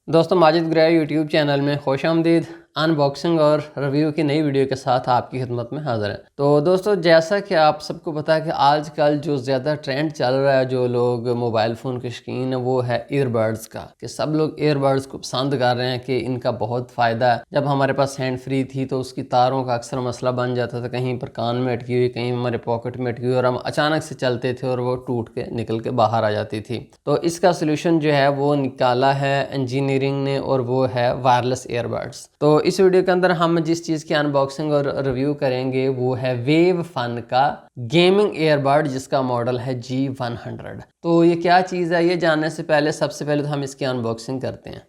दोस्तों Majid grey YouTube channel में खुश आमदीद। अनबॉक्सिंग और रिव्यू की नई वीडियो के साथ आपकी खिदमत में हाज़िर है। तो दोस्तों जैसा कि आप सबको पता है कि आजकल जो ज़्यादा ट्रेंड चल रहा है, जो लोग मोबाइल फ़ोन के शौकीन है, वो है ईयरबड्स का। कि सब लोग ईयरबड्स को पसंद कर रहे हैं कि इनका बहुत फ़ायदा है। जब हमारे पास हैंड फ्री थी तो उसकी तारों का अक्सर मसला बन जाता था, कहीं पर कान में अटकी हुई, कहीं हमारे पॉकेट में अटकी हुई, और हम अचानक से चलते थे और वो टूट के निकल के बाहर आ जाती थी। तो इसका सोल्यूशन जो है वो निकाला है इंजीनियरिंग ने, और वो है वायरलेस ईयरबड्स। तो इस वीडियो के अंदर हम जिस चीज़ की अनबॉक्सिंग और रिव्यू करेंगे वो है वेव फन का गेमिंग ईयरबड, जिसका मॉडल है G100। तो ये क्या चीज़ है, ये जानने से पहले सबसे पहले तो हम इसकी अनबॉक्सिंग करते हैं।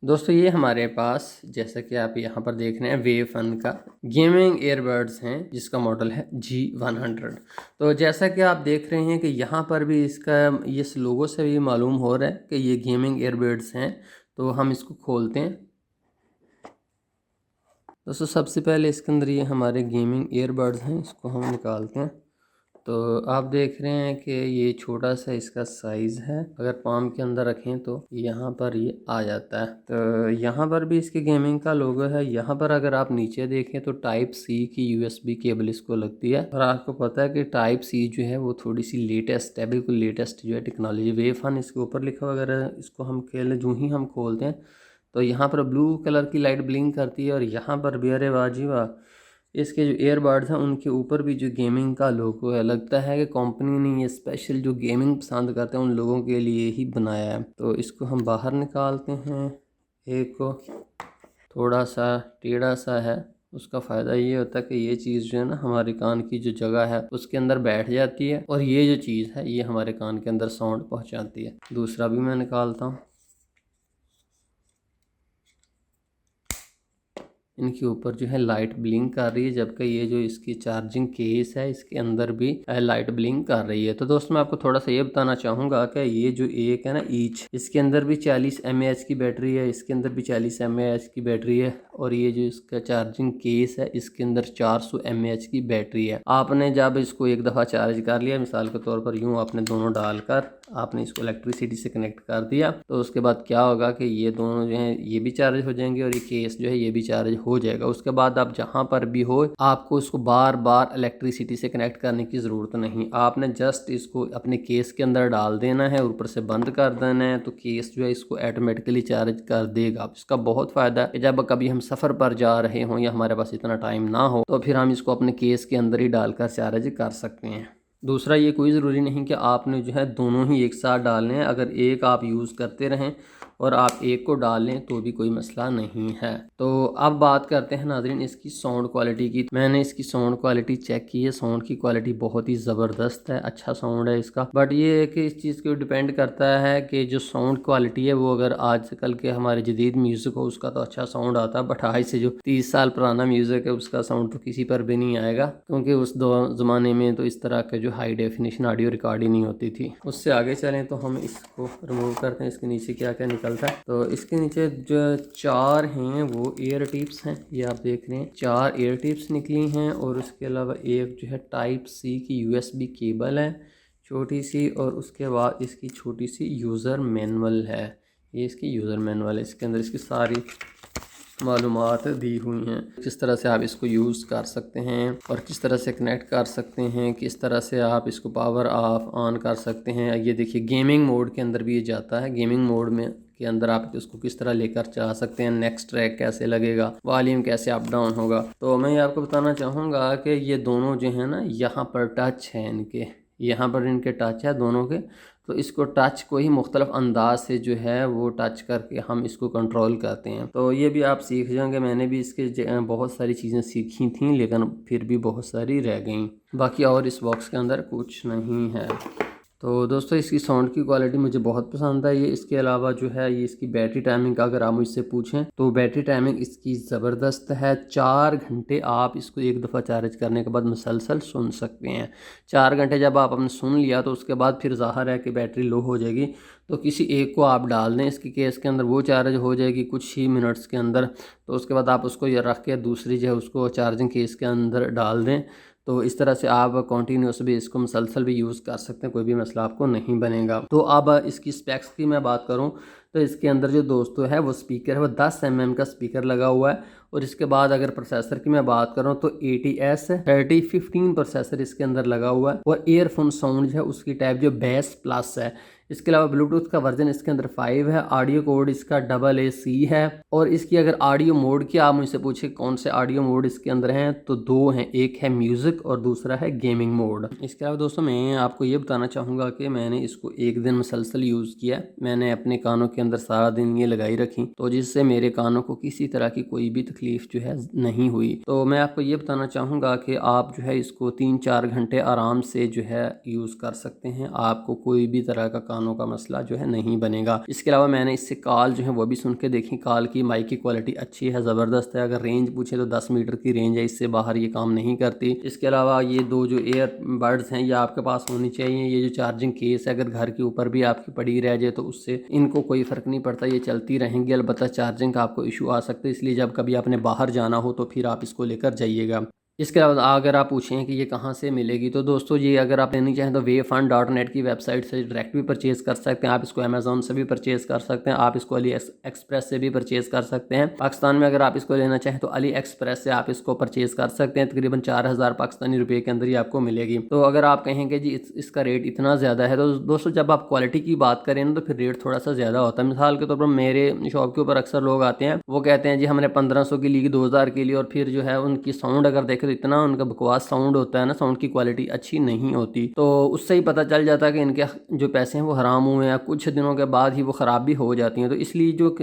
दोस्तों ये हमारे पास, जैसा कि आप यहाँ पर देख रहे हैं, वेव फन का गेमिंग ईयरबड्स हैं जिसका मॉडल है G100। तो जैसा कि आप देख रहे हैं कि यहाँ पर भी इसका इस लोगो से भी मालूम हो रहा है कि ये गेमिंग ईयरबड्स हैं। तो हम इसको खोलते हैं। दोस्तों सबसे पहले इसके अंदर ये हमारे गेमिंग ईयरबड्स हैं, इसको हम निकालते हैं। तो आप देख रहे हैं कि ये छोटा सा इसका साइज़ है, अगर पाम के अंदर रखें तो यहाँ पर ये आ जाता है। तो यहाँ पर भी इसके गेमिंग का लोगो है। यहाँ पर अगर आप नीचे देखें तो टाइप सी की USB केबल इसको लगती है। और आपको पता है कि टाइप सी जो है वो थोड़ी सी लेटेस्ट है, बिल्कुल लेटेस्ट जो है टेक्नोलॉजी। वेव फन इसके ऊपर लिखा हुआ, अगर इसको हम जो ही हम खोलते हैं तो यहाँ पर ब्लू कलर की लाइट ब्लिंक करती है। और यहाँ पर भी, अरे वाह जी वाह, इसके जो ईयरबड्स हैं उनके ऊपर भी जो गेमिंग का लोगो है। लगता है कि कंपनी ने ये स्पेशल जो गेमिंग पसंद करते हैं उन लोगों के लिए ही बनाया है। तो इसको हम बाहर निकालते हैं। एक को थोड़ा सा टेढ़ा सा है, उसका फ़ायदा ये होता है कि ये चीज़ जो है ना हमारे कान की जो जगह है उसके अंदर बैठ जाती है, और ये जो चीज़ है ये हमारे कान के अंदर साउंड पहुँचाती है। दूसरा भी मैं निकालता हूँ। इनके ऊपर जो है लाइट ब्लिंक कर रही है, जबकि ये जो इसकी चार्जिंग केस है इसके अंदर भी लाइट ब्लिंक कर रही है। तो दोस्तों मैं आपको थोड़ा सा ये बताना चाहूँगा कि ये जो एक है ना ईच, इसके अंदर भी 40 mAh की बैटरी है, इसके अंदर भी 40 mAh की बैटरी है, और ये जो इसका चार्जिंग केस है इसके अंदर 400 mAh की बैटरी है। आपने जब इसको एक दफ़ा चार्ज कर लिया, मिसाल के तौर पर यूँ आपने दोनों डालकर आपने इसको इलेक्ट्रिसिटी से कनेक्ट कर दिया, तो उसके बाद क्या होगा कि ये दोनों जो हैं ये भी चार्ज हो जाएंगे और ये केस जो है ये भी चार्ज हो जाएगा। उसके बाद आप जहाँ पर भी हो आपको इसको बार बार इलेक्ट्रिसिटी से कनेक्ट करने की ज़रूरत नहीं। आपने जस्ट इसको अपने केस के अंदर डाल देना है, ऊपर से बंद कर देना है, तो केस जो है इसको ऑटोमेटिकली चार्ज कर देगा। इसका बहुत फ़ायदा है कि जब कभी हम सफ़र पर जा रहे हों या हमारे पास इतना टाइम ना हो तो फिर हम इसको अपने केस के अंदर ही डालकर चार्ज कर सकते हैं। दूसरा, ये कोई ज़रूरी नहीं कि आपने जो है दोनों ही एक साथ डालने हैं। अगर एक आप यूज़ करते रहें और आप एक को डाल लें तो भी कोई मसला नहीं है। तो अब बात करते हैं नाज़रीन इसकी साउंड क्वालिटी की। मैंने इसकी साउंड क्वालिटी चेक की है, साउंड की क्वालिटी बहुत ही ज़बरदस्त है, अच्छा साउंड है इसका। बट ये है कि इस चीज़ के डिपेंड करता है कि जो साउंड क्वालिटी है वो अगर आजकल के हमारे जदीद म्यूज़िक हो उसका तो अच्छा साउंड आता है, बट आज से जो 30 साल पुराना म्यूज़िक है उसका साउंड तो किसी पर भी नहीं आएगा, क्योंकि उस ज़माने में तो इस तरह का जो हाई डेफिनेशन ऑडियो रिकॉर्ड ही नहीं होती थी। उससे आगे चलें तो हम इसको रिमूव करते हैं। इसके नीचे क्या क्या निकलता है, तो इसके नीचे जो 4 हैं वो एयर टिप्स हैं, ये आप देख रहे हैं 4 एयर टिप्स निकली हैं। और उसके अलावा एक जो है टाइप सी की USB केबल है छोटी सी, और उसके बाद इसकी छोटी सी यूज़र मैनुअल है। ये इसकी यूज़र मैनुअल है, इसके अंदर इसकी सारी मालूमात दी हुई हैं, किस तरह से आप इसको यूज़ कर सकते हैं और किस तरह से कनेक्ट कर सकते हैं, किस तरह से आप इसको पावर ऑफ ऑन कर सकते हैं। ये देखिए गेमिंग मोड के अंदर भी ये जाता है। गेमिंग मोड में के अंदर आप इसको किस तरह लेकर चला सकते हैं, नेक्स्ट ट्रैक कैसे लगेगा, वॉल्यूम कैसे अप डाउन होगा। तो मैं ये आपको बताना चाहूँगा कि ये दोनों जो है ना यहाँ पर टच है, इनके यहाँ पर इनके टच है दोनों के। तो इसको टच को ही मुख्तलिफ अंदाज से जो है वो टच करके हम इसको कंट्रोल करते हैं। तो ये भी आप सीख जाएंगे। मैंने भी इसके बहुत सारी चीज़ें सीखी थी, लेकिन फिर भी बहुत सारी रह गई। बाकी और इस बॉक्स के अंदर कुछ नहीं है। तो दोस्तों इसकी साउंड की क्वालिटी मुझे बहुत पसंद है। ये इसके अलावा जो है ये इसकी बैटरी टाइमिंग का अगर आप मुझसे पूछें तो बैटरी टाइमिंग इसकी ज़बरदस्त है। 4 घंटे आप इसको एक दफ़ा चार्ज करने के बाद मुसलसल सुन सकते हैं। 4 घंटे जब आपने सुन लिया तो उसके बाद फिर ज़ाहिर है कि बैटरी लो हो जाएगी, तो किसी एक को आप डाल दें इसकी केस के अंदर, वो चार्ज हो जाएगी कुछ ही मिनट्स के अंदर। तो उसके बाद आप उसको ये रख के दूसरी जो है उसको चार्जिंग केस के अंदर डाल दें, तो इस तरह से आप कंटिन्यूस भी इसको मुसलसल भी यूज़ कर सकते हैं, कोई भी मसला आपको नहीं बनेगा। तो अब इसकी स्पेक्स की मैं बात करूँ तो इसके अंदर जो दोस्तों है वो स्पीकर है वो 10 mm का स्पीकर लगा हुआ है। और इसके बाद अगर प्रोसेसर की मैं बात करूँ तो ATS 3015 प्रोसेसर इसके अंदर लगा हुआ है। और ईयरफोन साउंड है उसकी टाइप जो बेस प्लस है। इसके अलावा ब्लूटूथ का वर्जन इसके अंदर 5 है। ऑडियो कोड इसका AAC है। और इसकी अगर ऑडियो मोड की आप मुझसे पूछे कौन से ऑडियो मोड इसके अंदर हैं तो दो हैं, एक है म्यूज़िक और दूसरा है गेमिंग मोड। इसके अलावा दोस्तों मैं आपको ये बताना चाहूँगा कि मैंने इसको एक दिन मुसलसल यूज़ किया। मैंने अपने कानों के अंदर सारा दिन ये लगाई रखी तो जिससे मेरे कानों को किसी तरह की कोई भी तकलीफ जो है नहीं हुई। तो मैं आपको ये बताना चाहूँगा कि आप जो है इसको 3-4 घंटे आराम से जो है यूज़ कर सकते हैं, आपको कोई भी तरह का कानों का मसला जो है नहीं बनेगा। इसके अलावा मैंने इससे कॉल जो है वो भी सुन के देखी, कॉल की माइक की क्वालिटी अच्छी है, ज़बरदस्त है। अगर रेंज पूछे तो 10 मीटर की रेंज है, इससे बाहर ये काम नहीं करती। इसके अलावा ये दो जो एयरबड्स हैं ये आपके पास होनी चाहिए। ये जो चार्जिंग केस है अगर घर के ऊपर भी आपकी पड़ी रह जाए तो उससे इनको कोई फ़र्क नहीं पड़ता, ये चलती रहेंगी। अलबत्ता चार्जिंग का आपको इशू आ सकता है, इसलिए जब कभी आपने बाहर जाना हो तो फिर आप इसको लेकर जाइएगा। इसके अलावा अगर आप पूछें कि ये कहाँ से मिलेगी तो दोस्तों ये अगर आप लेनी चाहें तो wayfund.net की वेबसाइट से डायरेक्ट भी परचेज़ कर सकते हैं। आप इसको अमेज़ॉन से भी परचेज़ कर सकते हैं, आप इसको अली एक्सप्रेस से भी परचेज़ कर सकते हैं। पाकिस्तान में अगर आप इसको लेना चाहें तो अली एक्सप्रेस से आप इसको परचेज़ कर सकते हैं। तकरीबन 4000 पाकिस्तानी रुपये के अंदर ही आपको मिलेगी। तो अगर आप कहेंगे जी इसका रेट इतना ज़्यादा है तो दोस्तों जब आप क्वालिटी की बात करें ना तो फिर रेट थोड़ा सा ज़्यादा होता है। मिसाल के तौर पर मेरे शॉप के ऊपर अक्सर लोग आते हैं, वो कहते हैं जी हमने 1500 की ली, 2000 की ली, और फिर जो है उनकी साउंड अगर देखें तो इतना उनका बकवास साउंड होता है ना, साउंड की क्वालिटी अच्छी नहीं होती। तो उससे ही पता चल जाता है कि इनके जो पैसे हैं वो हराम हुए हैं, कुछ दिनों के बाद ही वो ख़राब भी हो जाती हैं। तो इसलिए जो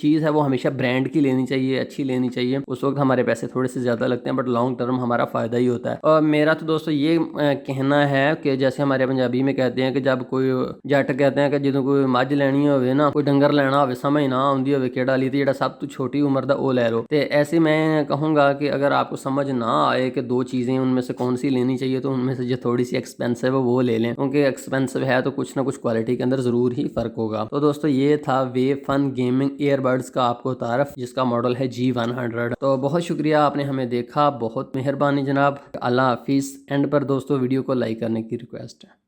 चीज़ है वो हमेशा ब्रांड की लेनी चाहिए, अच्छी लेनी चाहिए। उस वक्त हमारे पैसे थोड़े से ज़्यादा लगते हैं बट लॉन्ग टर्म हमारा फ़ायदा ही होता है। और मेरा तो दोस्तों ये कहना है कि जैसे हमारे पंजाबी में कहते हैं कि जब कोई जट कहते हैं कि जो कोई मझ लैनी होवे ना, कोई डंगर लैना होवे, समझ ना आउंदी होवे केड़ा ली, तो जेड़ा सब तो छोटी उम्र दा ओ लै लो। तो ऐसे मैं कहूँगा कि अगर आपको समझ ना आए कि दो चीज़ें उनमें से कौन सी लेनी चाहिए तो उनमें से जो थोड़ी सी एक्सपेंसिव है वो ले लें, क्योंकि एक्सपेंसिव है तो कुछ ना कुछ क्वालिटी के अंदर ज़रूर ही फ़र्क होगा। तो दोस्तों ये था वेफन गेमिंग ईयरबड्स का आपको तारफ़, जिसका मॉडल है G100। तो बहुत शुक्रिया आपने हमें देखा, बहुत मेहरबानी जनाब। अल्लाह हाफिज़। एंड पर दोस्तों वीडियो को लाइक करने की रिक्वेस्ट है।